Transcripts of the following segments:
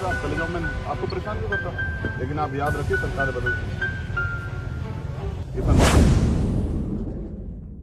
आप चले जाओ, मैं आपको परेशान क्यों करता हूँ। लेकिन आप याद रखिए सरकार बदलती है।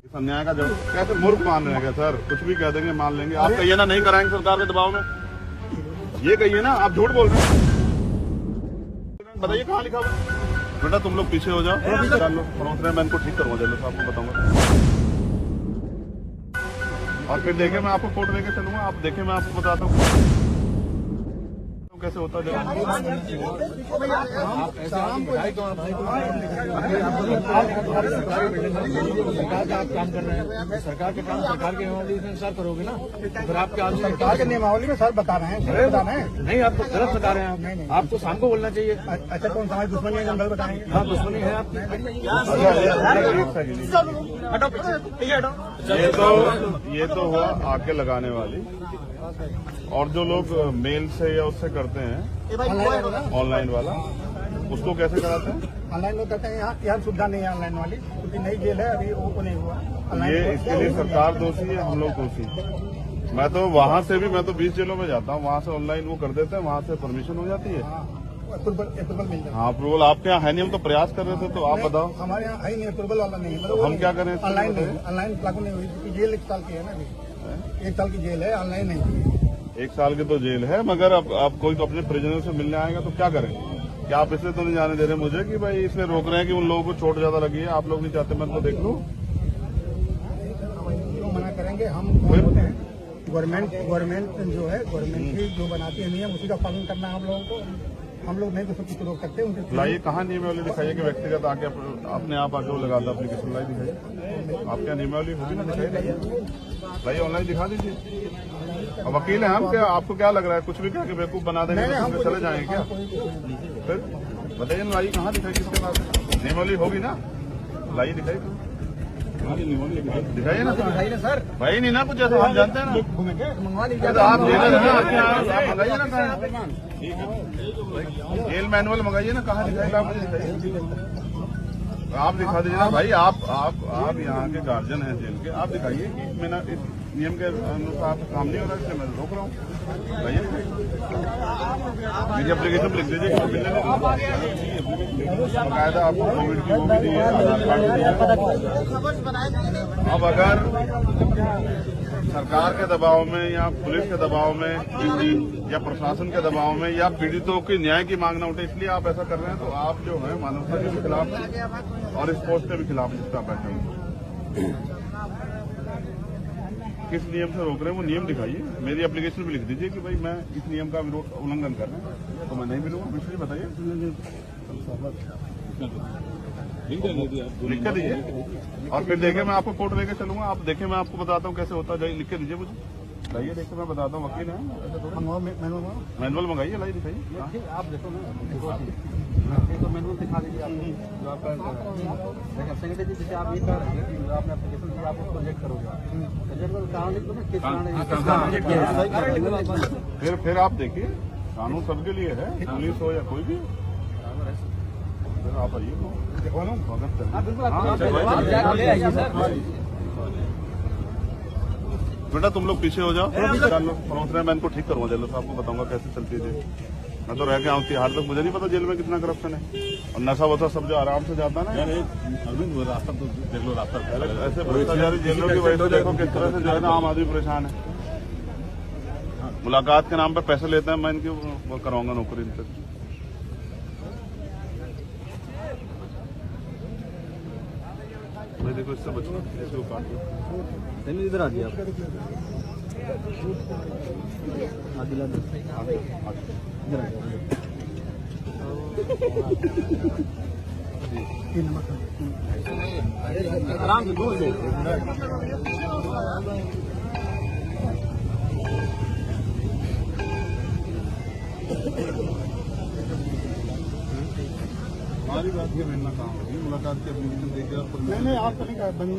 इस अन्याय का जवाब कैसे मूर्ख मान रहे हैं सर, कुछ भी कह देंगे मान लेंगे। आप कहिए ना नहीं कराएंगे सरकार के दबाव में, ये कहिए ना, आप झूठ बोल रहे हैं। बताइए कहाँ लिखा हुआ। बेटा तुम लोग पीछे हो जाओ, मैं इनको ठीक करूंगा, चलो आपको बताऊंगा। और फिर देखे मैं आपको कोर्ट लेके चलूंगा, आप देखे मैं आपको बताता हूँ कैसे होता है। आप काम कर रहे हैं, सरकार के काम सरकार के नियमावली के अनुसार करोगे ना, फिर आपके आज सरकार के नियमावली में सर बता रहे हैं, नहीं आप तो गलत बता रहे हैं। आपको शाम को बोलना चाहिए। अच्छा कौन सा दुश्मनी है, गलत बताएंगे। हाँ दुश्मनी है आप। ये तो हुआ आके लगाने वाली, और जो लोग मेल से या उससे करते हैं ऑनलाइन वाला, उसको कैसे कराते हैं? ऑनलाइन लोग कहते हैं यहाँ सुविधा नहीं है ऑनलाइन वाली, क्योंकि नई जेल है अभी वो नहीं हुआ। ये इसके लिए सरकार दोषी है, हम लोग दोषी। मैं तो वहाँ से भी, मैं तो 20 जेलों में जाता हूँ, वहाँ से ऑनलाइन वो कर देते हैं, वहाँ से परमिशन हो जाती है। अप्रूवल मिल जाता है। हाँ अप्रूवल आपके यहाँ है नहीं, हम तो प्रयास कर रहे थे, तो आप बताओ। हमारे यहाँ है नहीं, अप्रूवल वाला नहीं है। मतलब हम क्या करें? ऑनलाइन नहीं, ऑनलाइन लागू नहीं हुई, क्योंकि जेल 1 साल की है ना, अभी 1 साल की जेल है, ऑनलाइन नहीं। 1 साल की तो जेल है, मगर अब कोई तो अपने प्रिजनर से मिलने आएगा तो क्या करें? क्या आप इसलिए तो नहीं जाने दे रहे मुझे कि भाई इसलिए रोक रहे हैं कि उन लोगों को चोट ज्यादा लगी है, आप लोग नहीं चाहते मैं तो देख लूं? क्यों मना करेंगे? हम होते हैं गवर्नमेंट जो है, गवर्नमेंट ही जो बनाती है नियम, उसी का पालन करना है हम लोगों को। हम लोग नहीं तो सब कुछ रोक सकते हैं उनसे। लाइए कहाँ नियमावली दिखाइए कि व्यक्तिगत आके अपने आप आके वो लगाता एप्लीकेशन, लाई दिखाइए। आपके नियमावली होगी ना, दिखाइए, लाइए ऑनलाइन दिखा दीजिए। अब वकील है हम, क्या आपको क्या लग रहा है कुछ भी कह के बेवकूफ बना देंगे तो हम चले जाएंगे क्या? फिर बताइए ना, लाइए कहाँ दिखाई, किसके पास नियमावली होगी ना, लाइए दिखाइए, दिखाइए ना सर। भाई नहीं ना कुछ ऐसा, हम जानते हैं ना, मंगवा लीजिए आप, जेलर है ना आपके यहाँ, आप मंगाइए ना कहाँ, जेल मैनुअल मंगाइए ना, कहाँ दिखाइए आप, मुझे दिखाइए, आप दिखा दीजिए ना भाई। आप यहाँ के गार्जियन हैं जेल के, आप दिखाइए कि मैंने इस नियम के अनुसार काम नहीं हो रहा, इसलिए मैं रोक रहा हूँ। भाई मेरी एप्लीकेशन लिख दीजिए, बाकायदा आपको कोविड की वो भी दी है, आधार कार्ड भी दिया। अब अगर सरकार के दबाव में या पुलिस के दबाव में या प्रशासन के दबाव में या पीड़ितों की न्याय की मांग न उठे, इसलिए आप ऐसा कर रहे हैं, तो आप जो है मानवता के खिलाफ और इस पोस्ट के भी खिलाफ जिसका बैठे हैं। किस नियम से रोक रहे हैं वो नियम दिखाइए, मेरी एप्लीकेशन भी लिख दीजिए कि भाई मैं इस नियम का विरोध उल्लंघन कर रहा हूँ, तो मैं नहीं मिलूंगा। इसलिए बताइए, लिख के दीजिए, और फिर देखे मैं आपको कोर्ट लेके चलूंगा, आप देखे मैं आपको बताता हूँ कैसे होता है, लिख के दीजिए मुझे, लाइए देखे मैं बताता हूँ, वकील है, मैनुअल मंगाइए, लाइए दिखाइए, आप देखो ना, तो मैनुअल दिखा दीजिए आपको, जो आपका सेक्रेटरी जी, जैसे आप ये कर रहे हैं कि आपने एप्लीकेशन दिया, आप उसको रिजेक्ट करोगे, फिर आप देखिए, कानून सबके लिए है, पुलिस हो या कोई भी, आप आइए बेटा तुम लोग पीछे हो जाओ, मैं इनको ठीक करूंगा, चलो आपको बताऊंगा कैसे चलती है जेल। मैं तो रह के आऊँ तिहाड़ तक, मुझे नहीं पता जेल में कितना करप्शन है, और नशा वसा सब जो आराम से जाता है ना, रास्ता तो देख लो, रास्ता ऐसे भ्रष्टाचारी जेलों की वजह से देखो किस तरह से जो है ना आम आदमी परेशान है। मुलाकात के नाम पर पैसे लेते हैं, मैं इनकी वो कराऊंगा नौकरी इनसे। मैं देखो इससे बचना, इसको काट दो, इधर आ दिया आराम से दूर से। हमारी बात ये मिलना काम होगी, मुलाकात की एप्लीकेशन देकर नहीं आप तो नहीं बनी।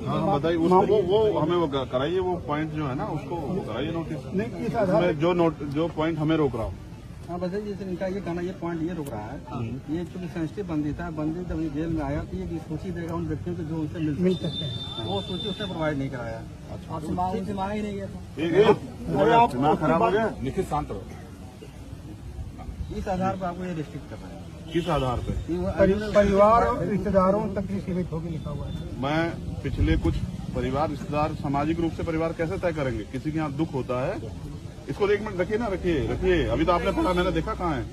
हाँ बताइए, उसको वो हमें वो कराइए, वो पॉइंट जो है ना उसको कराइए नोटिस, जो पॉइंट हमें रोक रहा हूँ। हाँ बस जैसे इनका ये कहना, ये पॉइंट ये रोक रहा है, ये चूंकि सेंसिटिव बंदी था, बंदी जब जेल में आया तो ये सूची देगा उन व्यक्तियों को जो उनसे मिल सकते हैं, वो सूची उसने प्रोवाइड नहीं कराया, उनसे मांगा ही नहीं गया था। दिमाग खराब हो गया, निश्चित शांत रहो। इस आधार पर आपको ये रिस्ट्रिक्ट करना है। किस आधार पे? परिवार और रिश्तेदारों तक ही सीमित होगी लिखा हुआ है। मैं पिछले कुछ परिवार रिश्तेदार सामाजिक रूप से परिवार कैसे तय करेंगे? किसी के यहाँ दुख होता है, इसको 1 मिनट रखिए ना, रखिए। अभी तो आपने पढ़ा, मैंने देखा कहाँ है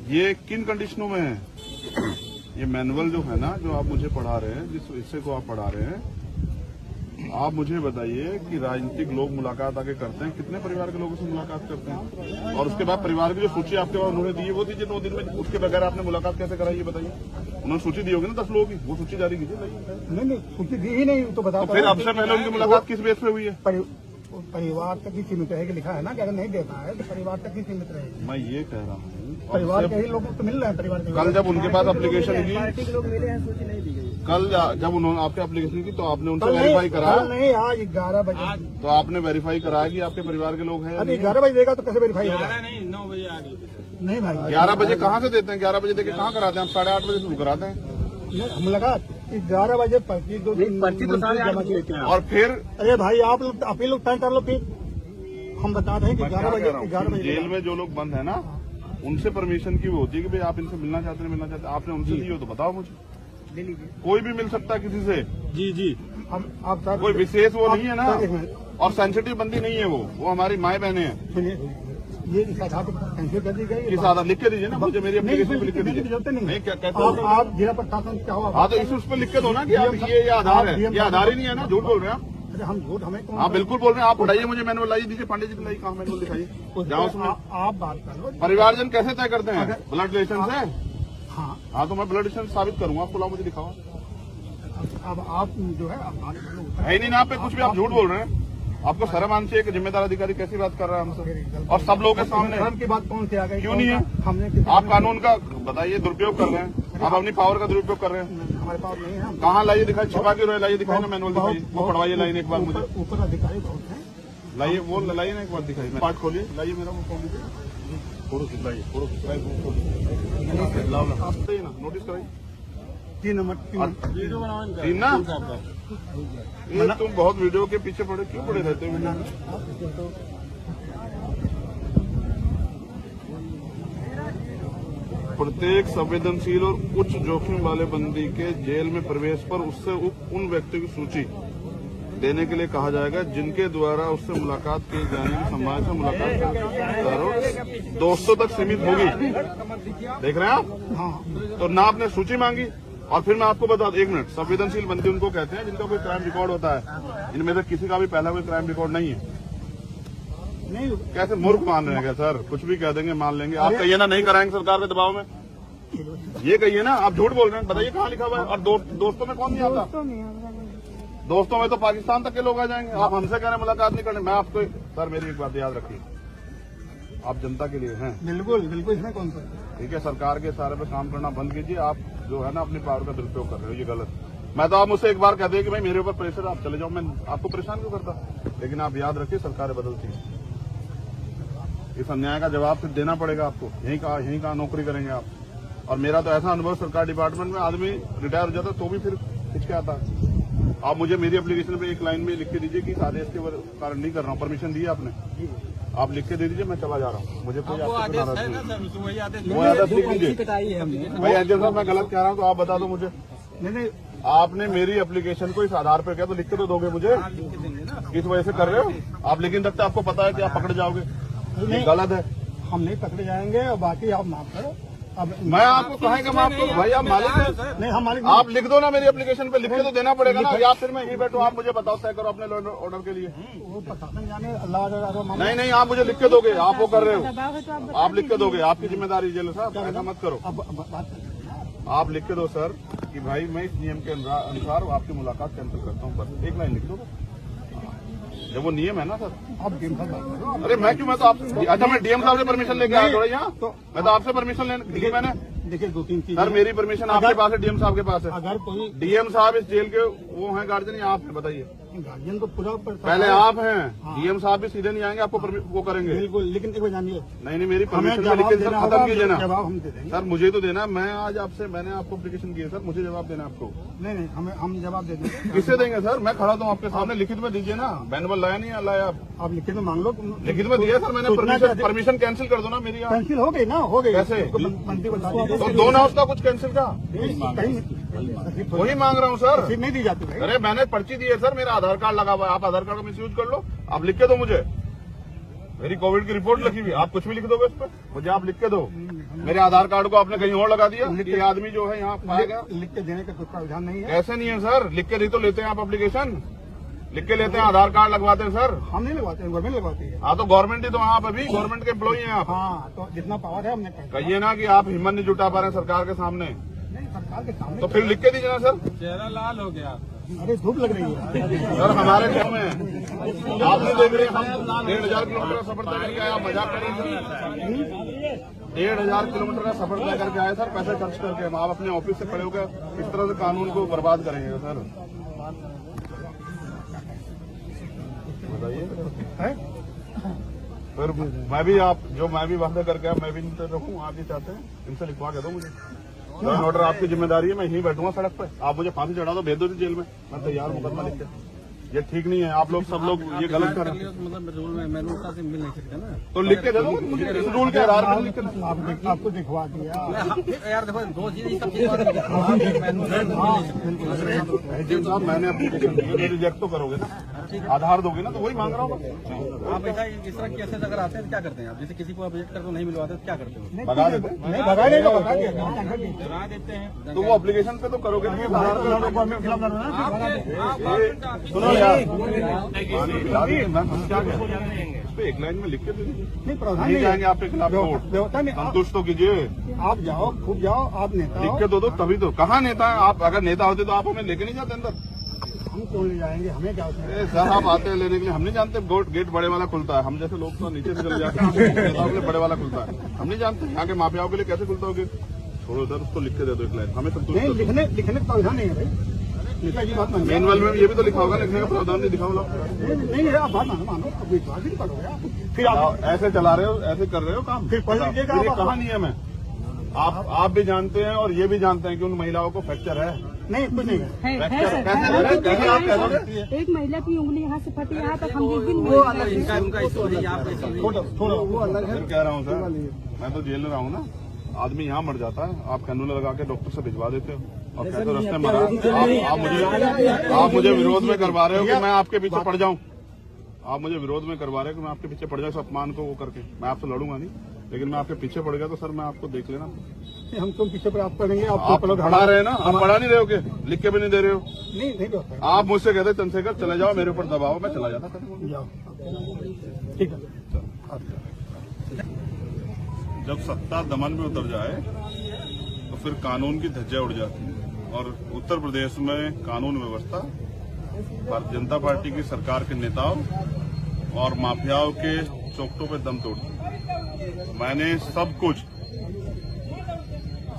ये, किन कंडीशनों में है ये मैनुअल जो है ना, जो आप मुझे पढ़ा रहे हैं, जिस हिस्से को आप पढ़ा रहे हैं, आप मुझे बताइए कि राजनीतिक लोग मुलाकात आगे करते हैं, कितने परिवार के लोगों से मुलाकात करते हैं? और उसके बाद परिवार की जो सूची आपके पास उन्होंने दी है वो दीजिए 9 दिन में। उसके बगैर आपने मुलाकात कैसे कराई ये बताइए? उन्होंने सूची दी होगी ना 10 लोगों की, वो सूची जारी कीजिए। नहीं सूची दी ही नहीं तो बताओ। फिर आपसे पहले उनकी मुलाकात किस बेस पे हुई है? परिवार तक ही सीमित रहेगी लिखा है ना, कि अगर नहीं देता है तो परिवार तक ही सीमित रहेगी। मैं ये कह रहा हूँ परिवार के ही लोग तो मिल रहे हैं। परिवार के कल जब उनके पास एप्लीकेशन की, पार्टी के लोग मिले हैं, सूची नहीं दी गई। कल जब उन्होंने आपके एप्लीकेशन की तो आपने उनसे वेरीफाई कराया? नहीं, आज 11 बजे तो आपने वेरीफाई कराया कि आपके परिवार के लोग हैं? अभी 11 बजे देगा तो कैसे वेरीफाई होगा? नहीं 9 बजे आ रही है। नहीं भाई, 11 बजे कहाँ से देते हैं? 11 बजे देके कहाँ कराते हैं? आप 8:30 बजे शुरू कराते हैं। हम लगा 11 बजे पर्ची तो जमा की। और फिर अरे भाई आप लोग अपील लोग तय कर लो, फिर हम बता रहे हैं कि 11 बजे जेल में जो लोग बंद है ना, उनसे परमिशन की वो होती है कि भाई आप इनसे मिलना चाहते हैं, मिलना चाहते हैं। आपने उनसे दी हो तो बताओ मुझे। ले लीजिए। कोई भी मिल सकता है किसी से। जी हम आप सर कोई विशेष वो नहीं है ना, एक मिनट। और सेंसिटिव बंदी नहीं है वो हमारी माए बहने हैं। सुनिए, ये इस आधार पर कैंसिल कर दी गई। किस आधार? लिख के दीजिए ना मुझे, मेरी एप्लीकेशन पे लिख के दीजिए। जरूरत नहीं, क्या कहते हैं आप जिला प्रशासन क्या हुआ? हाँ, तो इस पर लिख के दो ना कि आप ये आधार है। ये आधार ही नहीं है ना, झूठ बोल रहे हैं आप। अरे हम झूठ, हमें कौन? आप बिल्कुल बोल रहे हैं। आप पढ़ाइए मुझे मैनुअल लाइए, दीजिए पांडे जी को लाइए, कहाँ मैनुअल दिखाइए, जाओ उसमें। आप बात कर लो। परिवारजन कैसे तय करते हैं? ब्लड रिलेशन से। हाँ, हाँ, तो मैं ब्लड रिलेशन साबित करूंगा, आपको लाओ मुझे दिखाओ। अब आप जो है है ही नहीं ना आप पे कुछ भी, आप झूठ बोल रहे हैं। आपको शर्म आनी चाहिए कि जिम्मेदार अधिकारी कैसी बात कर रहा है हमसे, और सब लोगों के सामने। धर्म की बात कौन से आ गई? क्यों नहीं है? हमने आप कानून का बताइए, दुरुपयोग कर रहे हैं आप, अपनी पावर का दुरुपयोग कर रहे हैं। हमारे पास नहीं है। कहाँ लाइए दिखाई, छिपा के रोए लाइए, दिखाई ना मैनुअल दिखाइए, वो पढ़वाइए लाइन एक बार मुझे, ऊपर अधिकारी बहुत है। लाइए वो लाइए ना एक बार दिखाइए। पार्ट खोलिए, लाइए मेरा वो खोल दीजिए, फोटो खिंचवाइए, फोटो खिंचवाइए, लाओ ना, नोटिस कराइए। 3 नंबर 3 ना, ये तुम बहुत वीडियो के पीछे पड़े, क्यों पड़े रहते हो? प्रत्येक संवेदनशील और उच्च जोखिम वाले बंदी के जेल में प्रवेश पर उससे उन व्यक्तियों की सूची देने के लिए कहा जाएगा जिनके द्वारा उससे मुलाकात की जाने की संभावना से मुलाकात दोस्तों तक सीमित होगी। देख रहे हैं आप? हाँ, तो ना आपने सूची मांगी, और फिर मैं आपको बता दूं, 1 मिनट, संवेदनशील बंदी उनको कहते हैं जिनका कोई क्राइम रिकॉर्ड होता है। इनमें से किसी का भी पहला कोई क्राइम रिकॉर्ड नहीं है। नहीं कैसे मूर्ख मान रहे हैं क्या सर? कुछ भी कह देंगे, मान लेंगे। आप कहिए ना नहीं कराएंगे सरकार के दबाव में, ये कहिए ना। आप झूठ बोल रहे हैं, बताइए कहाँ लिखा हुआ है? और दोस्तों में कौन नहीं आता? दोस्तों में तो पाकिस्तान तक के लोग आ जाएंगे। आप हमसे कह रहे हैं मुलाकात नहीं करने। मैं आपको सर, मेरी एक बात याद रखिए, आप जनता के लिए हैं। बिल्कुल बिल्कुल, इसमें कौन सा? ठीक है, सरकार के सारे पे काम करना बंद कीजिए। आप जो है ना अपनी पावर का दुरुपयोग कर रहे हो, ये गलत। मैं तो आप मुझसे एक बार कहते हैं कि भाई मेरे ऊपर प्रेशर, आप चले जाओ, मैं आपको परेशान क्यों करता? लेकिन आप याद रखिए, सरकारें बदलती हैं, इस अन्याय का जवाब फिर देना पड़ेगा आपको। यहीं कहाँ नौकरी करेंगे आप? और मेरा तो ऐसा अनुभव, सरकार डिपार्टमेंट में आदमी रिटायर हो जाता तो भी फिर हिचकिचाता है। आप मुझे मेरी एप्लीकेशन पे एक लाइन में लिख के दीजिए कि इस आदेश के कारण नहीं कर रहा हूँ, परमिशन दी है आपने, आप लिख के दे दीजिए, मैं चला जा रहा हूँ। मुझे कोई वो आपसे आदेश नाराज है नहीं। ना सर, वही आदेश वो आदेश लिख दीजिए कटाई है हमने। भाई। एजेंट साहब, मैं गलत कह रहा हूँ तो आप बता दो मुझे। नहीं, आपने मेरी एप्लीकेशन को इस आधार पर किया तो लिख के तो दोगे मुझे? किस वजह से कर रहे हो आप? लिख नहीं सकते, आपको पता है कि आप पकड़े जाओगे, ये गलत है। हम नहीं पकड़े जाएंगे, और बाकी आप माफ करो। अब मैं आपको कहेंगे माफ करो भाई, आप मालिक हैं। नहीं, हम मालिक आप लिख दो ना मेरी एप्लीकेशन पे, लिख के तो देना पड़ेगा ना, या फिर मैं यही बैठूं, आप मुझे बताओ, तय करो अपने ऑर्डर के लिए। वो प्रशासन जाने, अल्लाह नहीं नहीं, आप मुझे लिख के दोगे, आप वो कर रहे हो, आप लिख के दोगे, आपकी जिम्मेदारी जेल साहब, ऐसा मत करो। अब बात आप लिख के दो सर कि भाई मैं इस नियम के अनुसार आपकी मुलाकात कैंसिल करता हूँ, बस एक लाइन लिख दो। जब वो नियम है ना सर। आप डीएम साहब बात करो। अरे मैं क्यों, मैं तो आप, अच्छा मैं डीएम साहब से परमिशन लेके आया थोड़ा यहाँ, तो मैं तो आपसे परमिशन लेने मैंने देखिए 2-3 चीजें। सर मेरी परमिशन आपके पास है, डीएम साहब के पास है। अगर कोई डीएम साहब इस जेल के वो हैं गार्जियन या आप हैं, बताइए। गार्जियन को पूरा पहले आप हैं, डीएम साहब भी सीधे नहीं आएंगे, आपको वो करेंगे। बिल्कुल, लेकिन एक बार जानिए, नहीं मेरी हमें परमिशन जवाब लेकिन देना सर खत्म होगा, कीजिए ना। जवाब हम दे देंगे। सर मुझे तो देना, मैं आज आपसे मैंने आपको एप्लीकेशन की है सर, मुझे जवाब देना आपको। नहीं हम जवाब दे देंगे। किससे देंगे सर? मैं खड़ा तो आपके सामने, लिखित में दीजिए ना। मैनुअल लाया नहीं लाया आप लिखित में मांग लो। लिखित में दिया सर मैंने, परमिशन कैंसिल कर दो ना मेरी। कैंसिल हो गई ना, हो गई। कैसे? मंत्री बता दीजिए। तो दो ना उसका कुछ कैंसिल का, वही मांग रहा हूँ सर। रसीद नहीं दी जाती भाई। अरे मैंने पर्ची दी है सर, मेरा आधार कार्ड लगा हुआ है, आप आधार कार्ड का मिसयूज कर लो। आप लिख के दो मुझे, मेरी कोविड की रिपोर्ट लिखी हुई, आप कुछ भी लिख दोगे उस पर, मुझे आप लिख के दो। मेरे आधार कार्ड को आपने कहीं और लगा दिया, ये आदमी जो है यहाँ पाया गया। लिख के देने का कोई प्रावधान नहीं है। ऐसे नहीं है सर, लिख के नहीं तो लेते हैं आप एप्लीकेशन, लिख के लेते हैं, आधार कार्ड लगवाते हैं सर। हम नहीं लगवाते हैं, गवर्नमेंट लगवाती है। हाँ तो गवर्नमेंट ही तो, आप अभी गवर्नमेंट के एम्प्लॉई हैं आप। हाँ तो जितना पावर है हमने कहिए ना कि आप हिम्मत नहीं जुटा पा रहे हैं सरकार के सामने, नहीं सरकार के सामने। तो फिर लिख के दीजिए ना सर। चेहरा लाल हो गया। अरे धूप लग रही है सर हमारे गाँव में आप नहीं देख रहे, हम 1500 किलोमीटर का सफर तय करके आए, आप मजाक करेंगे। 1500 किलोमीटर का सफर तय करके आए सर, पैसे खर्च करके। हम आप अपने ऑफिस से खड़े होकर इस तरह से कानून को बर्बाद करेंगे सर, बताइए। फिर मैं भी मैं भी वादा करके मैं भी नहीं रखूँ, आप ही चाहते हैं, इनसे लिखवा के दो मुझे। ऑर्डर आपकी जिम्मेदारी है, मैं यहीं बैठूंगा सड़क पे, आप मुझे फांसी चढ़ा दो, भेज दो जेल में, मैं तैयार मुकदमा लिख के। ये ठीक नहीं है, आप लोग सब लोग ये गलत कर रहे हैं। मतलब रूल में मैनुअल से मिल नहीं सकते ना, तो लिख के दे दो मुझे, इस रूल के आधार पर लिख के दो। आपको दिखवा दिया यार देखो 2 चीज सब साहब मैंने एप्लीकेशन दी है, रिजेक्ट तो करोगे ना, आधार दोगे ना, तो वही मांग रहा हूँ। आप ऐसा इस तरह केसेस अगर आते हैं तो क्या करते हैं आप? जैसे किसी को आप विजिट करते नहीं मिलवाते तो क्या करते हैं? भगा देते हैं। नहीं भगा देगा, भगा दिया डरा देते हैं। तो वो एप्लीकेशन पे तो करोगे नहीं, सुनो यार, क्या इस पे एक लाइन में लिख के दे दीजिए। नहीं प्रावधान नहीं जाएंगे आपके खिलाफ कोर्ट, व्यवस्था नहीं। संतुष्ट तो कीजिए, आप जाओ, खूब जाओ, आप नेता लिख हो। के दो तभी तो। कहाँ नेता है आप? अगर नेता होते तो आप हमें लेके नहीं जाते अंदर। हम क्यों ले जाएंगे, हमें क्या होता है? सर आप आते हैं लेने के लिए, हम नहीं जानते गेट बड़े वाला खुलता है, हम जैसे लोग तो नीचे से चले जाते हैं, नेताओं के लिए बड़े वाला खुलता है, हम नहीं जानते यहाँ के माफियाओं के लिए कैसे खुलता होगा। छोड़ो सर, उसको लिख के दे दो एक लाइन, हमें संतुष्ट नहीं, कर दो। लिखने का प्रावधान नहीं है भाई, नेता की बात मानो। मैनुअल में ये भी तो लिखा होगा, लिखने का प्रावधान नहीं दिखा होगा। नहीं आप बात मानो, अब विश्वास ही नहीं करोगे आप। फिर आप ऐसे चला रहे हो, ऐसे कर रहे हो काम, फिर पढ़ लीजिएगा आप। ये कहाँ नियम है? आप भी जानते हैं और ये भी जानते हैं कि उन महिलाओं को फ्रैक्चर है। नहीं कुछ नहीं है। फ्रैक्चर कैसे आप कह दोगे? एक महिला की उंगली यहाँ से फटी, यहाँ तक हम जिस दिन वो अलग इनका उनका इशू है, आपका इशू नहीं है। थोड़ा वो अलग है। फिर कह रहा हूँ सर, मैं तो जेल में रहा हूँ ना, आदमी यहाँ मर जाता है, आप कैनुला लगा के डॉक्टर से भिजवा देते हो और कहते हो रास्ते मरा। आप मुझे विरोध में करवा रहे हो कि मैं आपके पीछे पड़ जाऊं, आप मुझे विरोध में करवा रहे हो कि मैं आपके पीछे पड़ जाऊं, इस अपमान को वो करके। मैं आपसे लड़ूंगा नहीं, लेकिन मैं आपके पीछे पड़ गया तो सर मैं आपको देख लेना। हम तुम पीछे पर आप पढ़ेंगे, आप पढ़ा रहे हैं ना, आप पढ़ा नहीं रहे हो के, लिख के भी नहीं दे रहे हो। नहीं होता है। आप मुझसे कहते चंद्रशेखर चले जाओ, मेरे ऊपर दबाओ, मैं चला जाता। जाओ ठीक है। जब सत्ता दमन में उतर जाए तो फिर कानून की धज्जियां उड़ जाती है, और उत्तर प्रदेश में कानून व्यवस्था भारतीय जनता पार्टी की सरकार के नेताओं और माफियाओं के चौकटों पे दम तोड़ती है। मैंने सब कुछ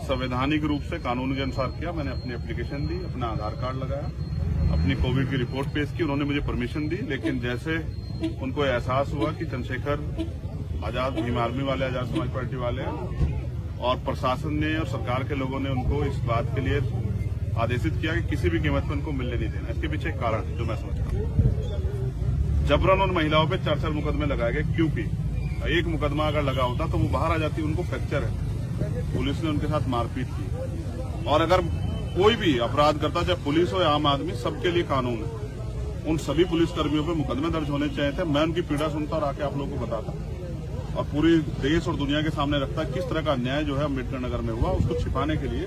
संवैधानिक रूप से कानून के अनुसार किया। मैंने अपनी एप्लीकेशन दी, अपना आधार कार्ड लगाया, अपनी कोविड की रिपोर्ट पेश की, उन्होंने मुझे परमिशन दी। लेकिन जैसे उनको एहसास हुआ कि चंद्रशेखर आजाद भीम आर्मी वाले, आजाद समाज पार्टी वाले और प्रशासन ने और सरकार के लोगों ने उनको इस बात के लिए आदेशित किया कि किसी भी कीमत पर उनको मिलने नहीं देना। इसके पीछे एक कारण है जो मैं समझता हूँ। जबरन उन महिलाओं पे 4 मुकदमे लगाए गए, क्योंकि एक मुकदमा अगर लगा होता तो वो बाहर आ जाती, उनको फ्रैक्चर है, पुलिस ने उनके साथ मारपीट की। और अगर कोई भी अपराध करता, चाहे पुलिस हो या आम आदमी, सबके लिए कानून है। उन सभी पुलिसकर्मियों पे मुकदमे दर्ज होने चाहिए थे। मैं उनकी पीड़ा सुनता और आके आप लोगों को बताता और पूरी देश और दुनिया के सामने रखता किस तरह का अन्याय जो है अम्बेडकर नगर में हुआ। उसको छिपाने के लिए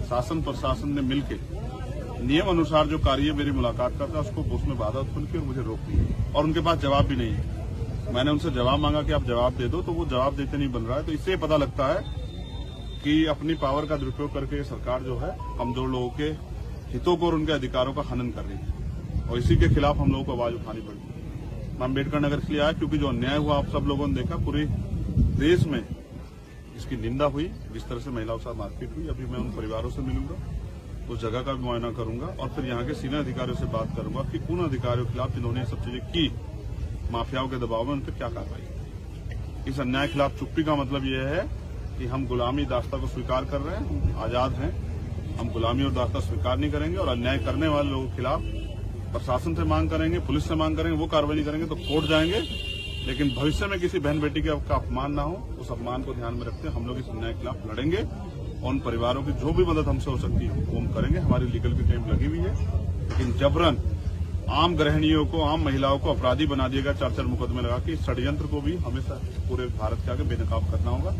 शासन प्रशासन ने मिलकर नियम अनुसार जो कार्य मेरी मुलाकात करता उसको उसमें बाधा उत्पन्न की और मुझे रोक दी, और उनके पास जवाब भी नहीं है। मैंने उनसे जवाब मांगा कि आप जवाब दे दो, तो वो जवाब देते नहीं बन रहा है। तो इससे पता लगता है कि अपनी पावर का दुरुपयोग करके सरकार जो है कमजोर लोगों के हितों को और उनके अधिकारों का हनन कर रही है, और इसी के खिलाफ हम लोगों को आवाज उठानी पड़ी। मैं अम्बेडकर नगर इसलिए आया क्योंकि जो अन्याय हुआ आप सब लोगों ने देखा, पूरे देश में इसकी निंदा हुई। जिस तरह से महिलाओं के साथ मारपीट हुई, अभी मैं उन परिवारों से मिलूंगा, उस जगह का भी मुआयना करूंगा और फिर यहाँ के सीनियर अधिकारियों से बात करूंगा कि उन अधिकारियों के खिलाफ जिन्होंने ये सब चीजें की, माफियाओं के दबाव में, उन पर क्या कार्रवाई की। इस अन्याय के खिलाफ चुप्पी का मतलब यह है कि हम गुलामी दास्ता को स्वीकार कर रहे हैं, हम आजाद हैं, हम गुलामी और दास्ता स्वीकार नहीं करेंगे और अन्याय करने वाले लोगों के खिलाफ प्रशासन से मांग करेंगे, पुलिस से मांग करेंगे, वो कार्रवाई नहीं करेंगे तो कोर्ट जाएंगे। लेकिन भविष्य में किसी बहन बेटी का अपमान ना हो, उस अपमान को ध्यान में रखते हम लोग इस अन्याय के खिलाफ लड़ेंगे और उन परिवारों की जो भी मदद हमसे हो सकती है वो हम करेंगे। हमारी लीगल की टीम लगी हुई है, लेकिन जबरन आम गृहिणियों को, आम महिलाओं को अपराधी बना दिया गया 4 मुकदमे लगा के। इस षड्यंत्र को भी हमेशा पूरे भारत के आगे बेनकाब करना होगा।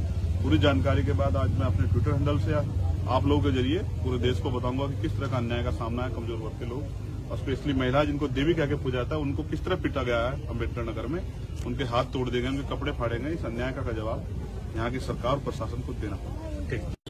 पूरी जानकारी के बाद आज मैं अपने ट्विटर हैंडल से आप लोगों के जरिए पूरे देश को बताऊंगा कि किस तरह का अन्याय का सामना है कमजोर वर्ग के लोग और स्पेशली महिला जिनको देवी कह के पूजा जाता है, उनको किस तरह पीटा गया है अम्बेडकर नगर में, उनके हाथ तोड़ दिए गए, उनके कपड़े फाड़े गए। इस अन्याय का जवाब यहाँ की सरकार और प्रशासन को देना होगा।